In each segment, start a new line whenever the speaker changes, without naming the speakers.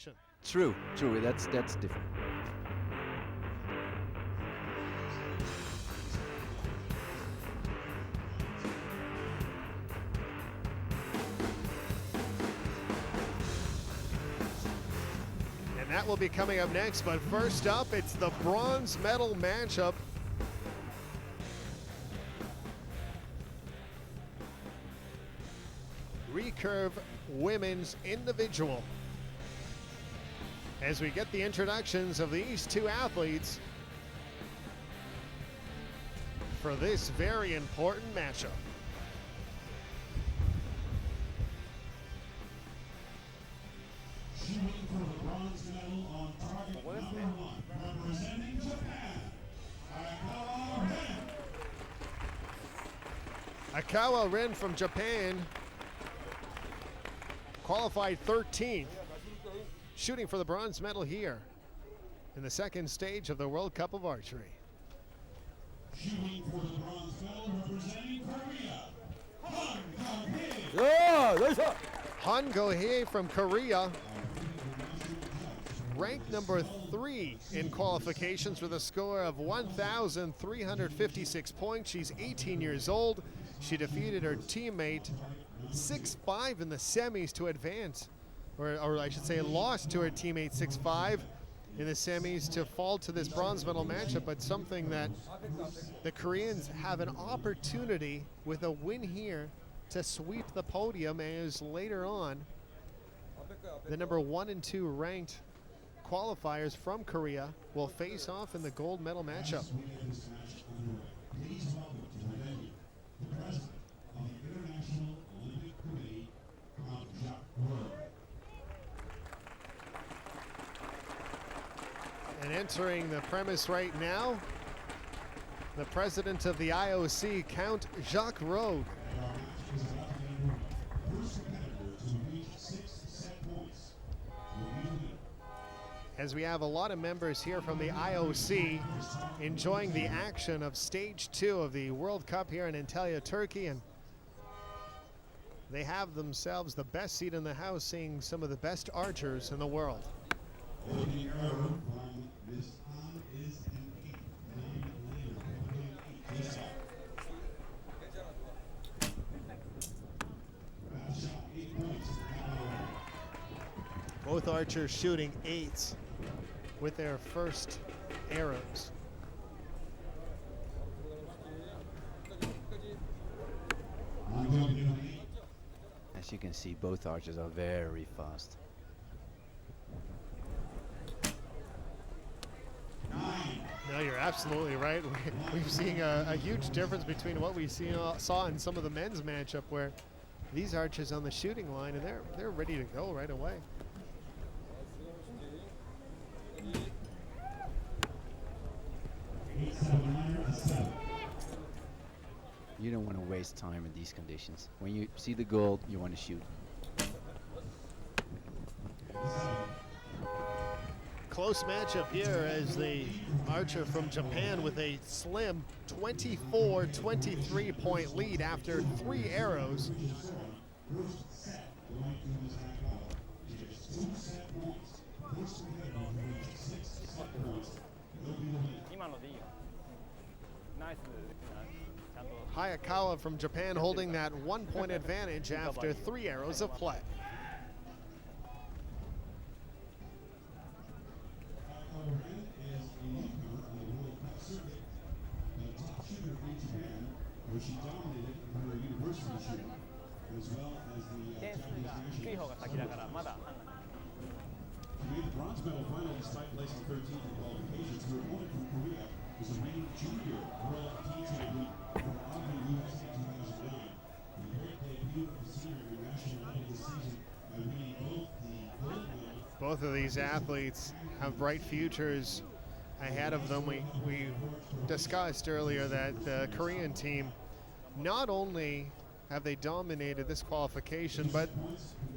qualification.
True. That's different.
And that will be coming up next, but first up, it's the bronze medal matchup. Recurve women's individual. As we get the introductions of these two athletes for this very important matchup.
Shooting for the bronze medal on target number 1, representing Japan, Hayakawa Ren.
Hayakawa Ren from Japan qualified 13th, shooting for the bronze medal here in the second stage of the World Cup of Archery.
Shooting for the bronze medal representing Korea, Han Gyeonghee.
Han Gyeonghee from Korea, ranked number 3 in qualifications with a score of 1,356 points. She's 18 years old. She defeated her teammate 6-5 in the semis to advance, or I should say lost to her teammate 6-5 in the semis to fall to this bronze medal matchup, but something that the Koreans have an opportunity with a win here to sweep the podium, as later on the number 1 and 2 ranked qualifiers from Korea will face off in the gold medal matchup.
Please welcome to the venue the president of the International Olympic Committee, Recurve.
And entering the premise right now, the president of the IOC, Count Jacques Rode.
First competitor to reach 6 set points will be the winner.
As we have a lot of members here from the IOC enjoying the action of stage 2 of the World Cup here in Antalya, Turkey, and they have themselves the best seat in the house, seeing some of the best archers in the world.
Holding error from Ms. Han is an 8, 9 later, 8 set. Last shot, 8 points.
Both archers shooting 8s with their first arrows.
As you can see, both archers are very fast.
No, you're absolutely right. We've seen a huge difference between what we saw in some of the men's matchup, where these archers on the shooting line, and they're ready to go right away.
You don't want to waste time in these conditions. When you see the gold, you want to shoot.
Close matchup here as the archer from Japan with a slim 24-23 point lead after 3 arrows.
First set going to Ms. Hayakawa is just 2 set points. First competitor to reach 6 set points will be the winner.
Hayakawa from Japan holding that 1 point advantage after 3 arrows of play.
Hayakawa Ren is a newcomer on the World Cup circuit, the top shooter in Japan, where she dominated in her university shooting, as well as the Japanese national. She made the bronze medal final despite placing 13th in qualifications. Her opponent from Korea was a reigning junior world team champion from Archery USA 2009. The great debut of the senior international level this season by winning both the gold medal.
Both of these athletes have bright futures ahead of them. We discussed earlier that the Korean team, not only have they dominated this qualification, but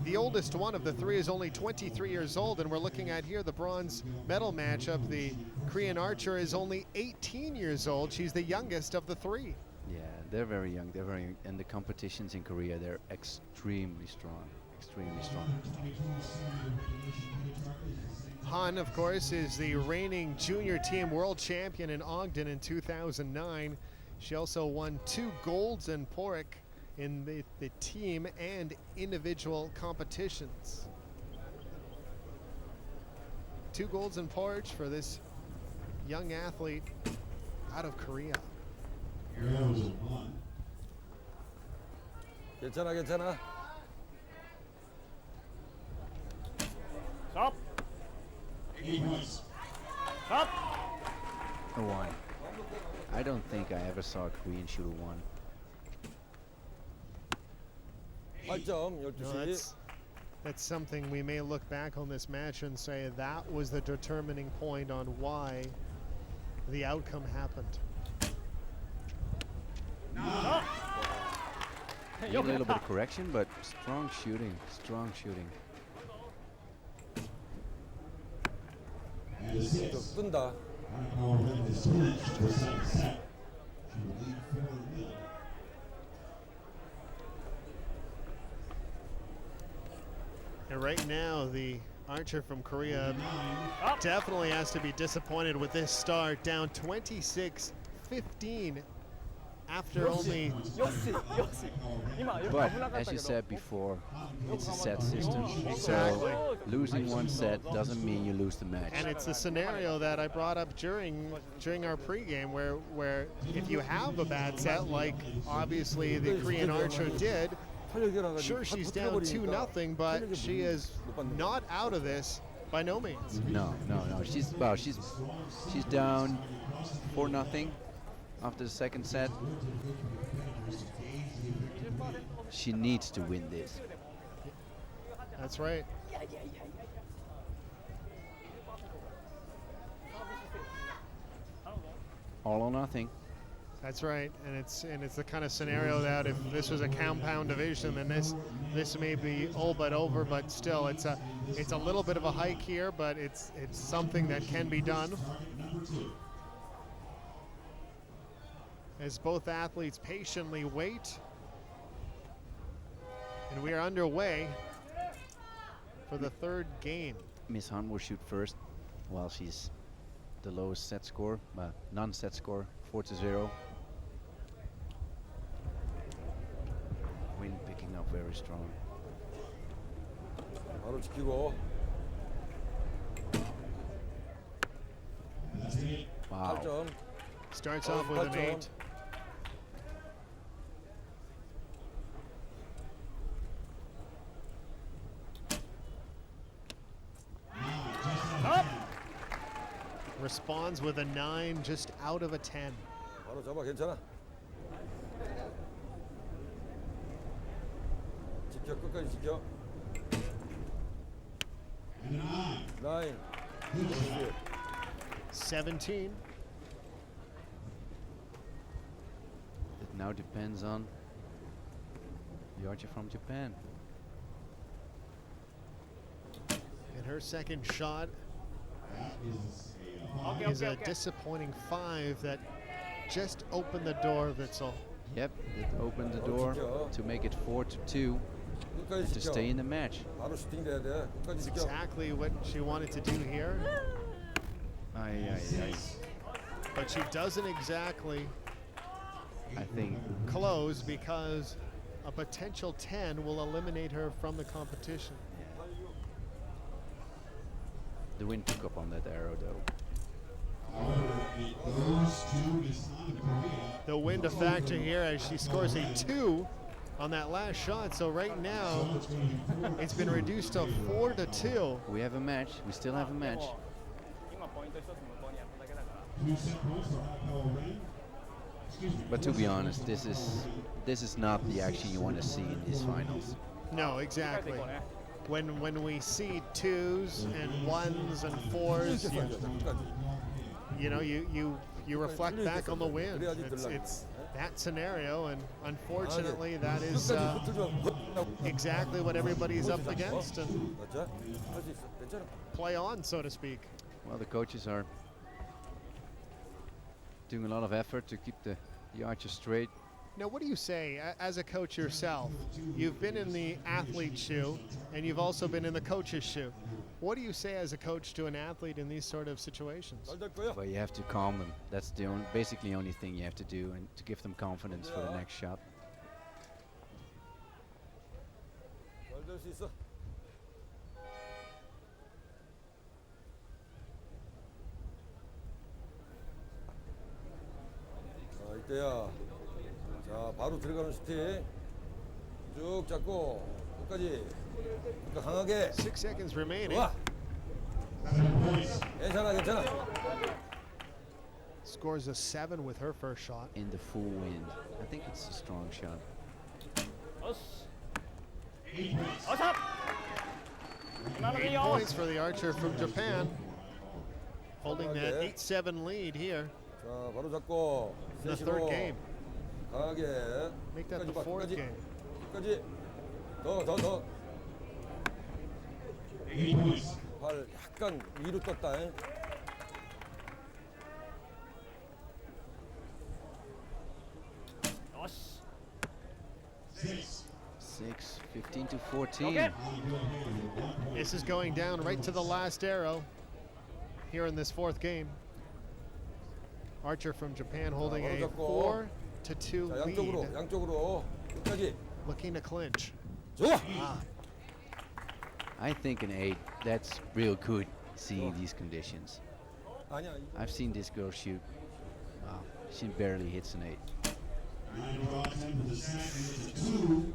the oldest one of the 3 is only 23 years old, and we're looking at here the bronze medal matchup. The Korean archer is only 18 years old. She's the youngest of the 3.
Yeah, they're very young. They're very young. And the competitions in Korea, they're extremely strong. Extremely strong.
22 senior regulation target
Han, of course, is the reigning junior team world champion in Ogden in 2009. She also won 2 golds in Porrick in the team and individual competitions. 2 golds in Porridge for this young athlete out of Korea.
Arrows at 1.
괜찮아 괜찮아.
Stop.
80 points.
Stop.
A 1. I don't think I ever saw a Korean shoot a 1.
8점
No,
12시.
that's something we may look back on this match and say that was the determining point on why the outcome happened.
Need a little bit of correction, but strong shooting, strong shooting.
And a 6.
뜬다.
Hayakawa Ren is finished for second set. She will lead 4-0.
And right now, the archer from Korea definitely has to be disappointed with this start, down 26-15 after only
역시. 이마 이렇게
But
가불
as you
나갔다
said before, it's a set system.
Exactly.
So losing one set doesn't mean you lose the match.
and it's the scenario that I brought up during our pregame where if you have a bad set, like obviously the Korean archer did, sure she's down 2-0, but she is not out of this by no means.
No. She's down 4-0 after the second set. She needs to win this.
That's right.
All or nothing.
That's right, and it's the kind of scenario that if this was a compound division, then this may be all but over. But still, it's a little bit of a hike here, but it's something that can be done. As both athletes patiently wait, and we are underway for the 3rd game.
Miss Han will shoot first, while she's the lowest set score, non-set score, 4-0. Wind picking up very strong.
바로 지키고.
Wow.
8점.
Starts off with an 8. Responds with a 9, just out of a 10.
바로 잡아 괜찮아. 지켜 끝까지 지켜. 9.
17.
It now depends on the archer from Japan.
And her second shot is a disappointing 5 that just opened the door, Witzel.
Yep, it opened the door to make it 4-2
끝까지
to
지켜.
stay in the match.
바로 슈팅 돼야 돼. 끝까지 지켜.
Exactly what she wanted to do here,
Aye.
but she doesn't exactly
I think
close because a potential 10 will eliminate her from the competition.
the wind took up on that arrow though.
The wind a factor here as she scores a 2 on that last shot. So right now, it's been reduced to 4-2.
We have a match. We still have a match.
이마 포인트 있었으면 뻔히 안 되겠다.
But to be honest, this is not the action you want to see in these finals.
No, exactly. When we see 2s and 1s and 4s, you reflect back on the win. It's that scenario, and unfortunately, that is exactly what everybody's up against. And
맞아? 할수 있어. 괜찮아.
play on, so to speak.
Well, the coaches are doing a lot of effort to keep the archer straight.
Now, what do you say as a coach yourself? You've been in the athlete's shoe, and you've also been in the coach's shoe. What do you say as a coach to an athlete in these sort of situations?
잘 될 거야.
Well, you have to calm them. That's the basically only thing you have to do, and to give them confidence for the next shot.
잘 될 수 있어. 자, 이때야. 자, 바로 들어가는 슈팅. 쭉 잡고 끝까지. 그러니까 강하게.
6 seconds remaining.
좋아. 괜찮아, 괜찮아.
Scores a 7 with her first shot.
In the full wind. I think it's a strong shot.
어스. 어삽.
8 points for the archer from Japan. Holding that
Okay.
8-7 lead here
자, 바로 잡고.
in the third
셋으로
game.
강하게.
Make that the
끝까지 봐,
fourth
끝까지.
game.
끝까지. 더.
8 points.
발 약간 위로 떴다. 잉?
어스.
6, 15 to 14.
Okay.
This is going down right to the last arrow here in this fourth game. Archer from Japan holding a 4-2
자, 양쪽으로,
lead,
양쪽으로. 끝까지.
looking to clinch.
좋아.
I think an 8, that's real good seeing these conditions.
아니야.
I've seen this girl shoot. Wow, she barely hits an 8.
9 draw 10 with the set, and it's a 2.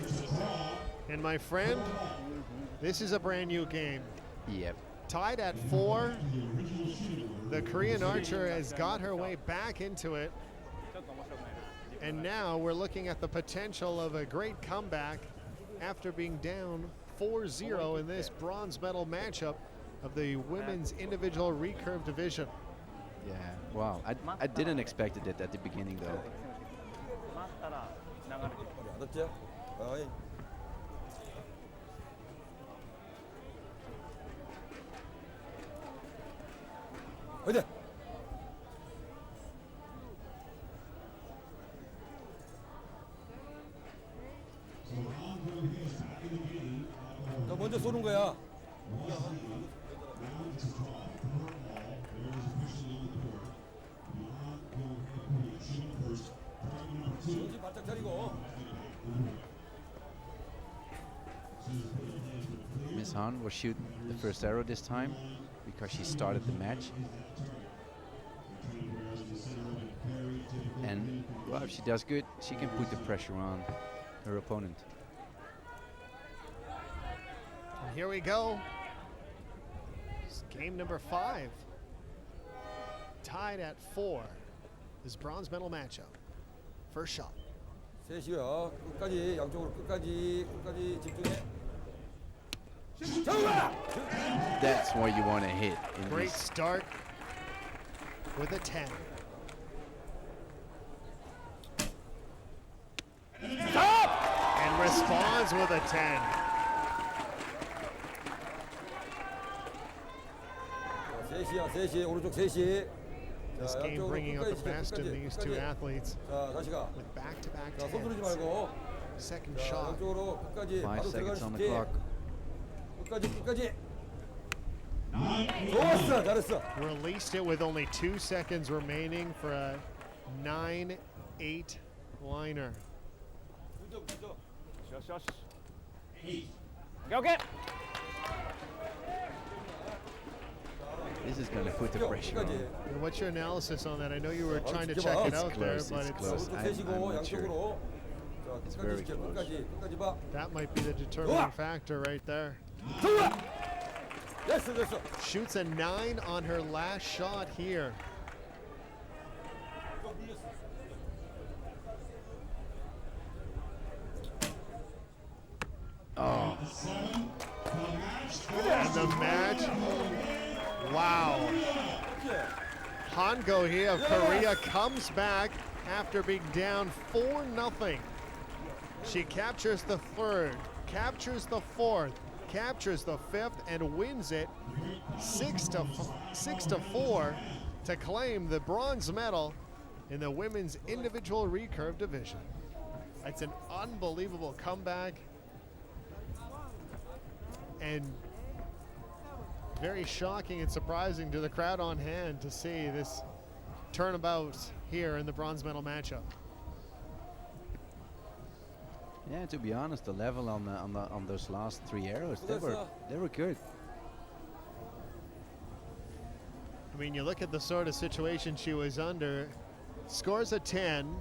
It's a draw.
And my friend, this is a brand new game.
Yep.
Tied at 4. The Korean archer has got her way back into it.
ちょっと面白くないな。
And now we're looking at the potential of a great comeback after being down 4-0 in this bronze medal matchup of the women's individual recurve division.
Yeah. Wow. I didn't expect it at the beginning though.
待ったら流れていく。
알았지? 어이. 어디? 너 먼저 쏘는 거야. 정신 바짝 차리고.
Miss Han will shoot the first arrow this time because she started the match. And well, if she does good, she can put the pressure on her opponent.
And here we go. It's game number 5. Tied at 4. This bronze medal matchup. First shot.
셋이야. 끝까지 양쪽으로 끝까지 집중해. 정우야!
That's what you want to hit in
Great
this.
start with a 10. And responds with a 10.
셋이야, 셋이 오른쪽 셋이.
This
자,
game
양쪽으로
bringing out the best in
끝까지,
these two
끝까지.
athletes
자, 다시 가.
with back-to-back
자, 손 들지
10s.
말고.
Second
자,
shot.
양쪽으로 끝까지
5
바로
seconds on
들어가는
the
슈팅.
clock.
끝까지. 좋았어, 잘했어.
Released it with only 2 seconds remaining for a 9-8 liner.
よしよし。オッケーオッケー。
This is going to put the pressure on.
끝까지.
And what's your analysis on that? I know you were trying to
it's
check it
close,
out there,
it's
but it's
close.
오른쪽
I'm
셋이고
not sure.
양쪽으로. 자,
It's
끝까지
very
지켜,
close.
끝까지 봐.
that might be the determining
좋아.
factor right there.
좋아. 됐어.
Shoots a 9 on her last shot here.
Oh,
And the match, wow. Han Gyeonghee of Korea comes back after being down 4-0. She captures the third, captures the fourth, captures the fifth, and wins it 6-4 to claim the bronze medal in the women's individual recurve division. It's an unbelievable comeback and very shocking and surprising to the crowd on hand to see this turnabout here in the bronze medal matchup.
Yeah, to be honest, the level on those last 3 arrows, they were good.
I mean, you look at the sort of situation she was under, scores a 10,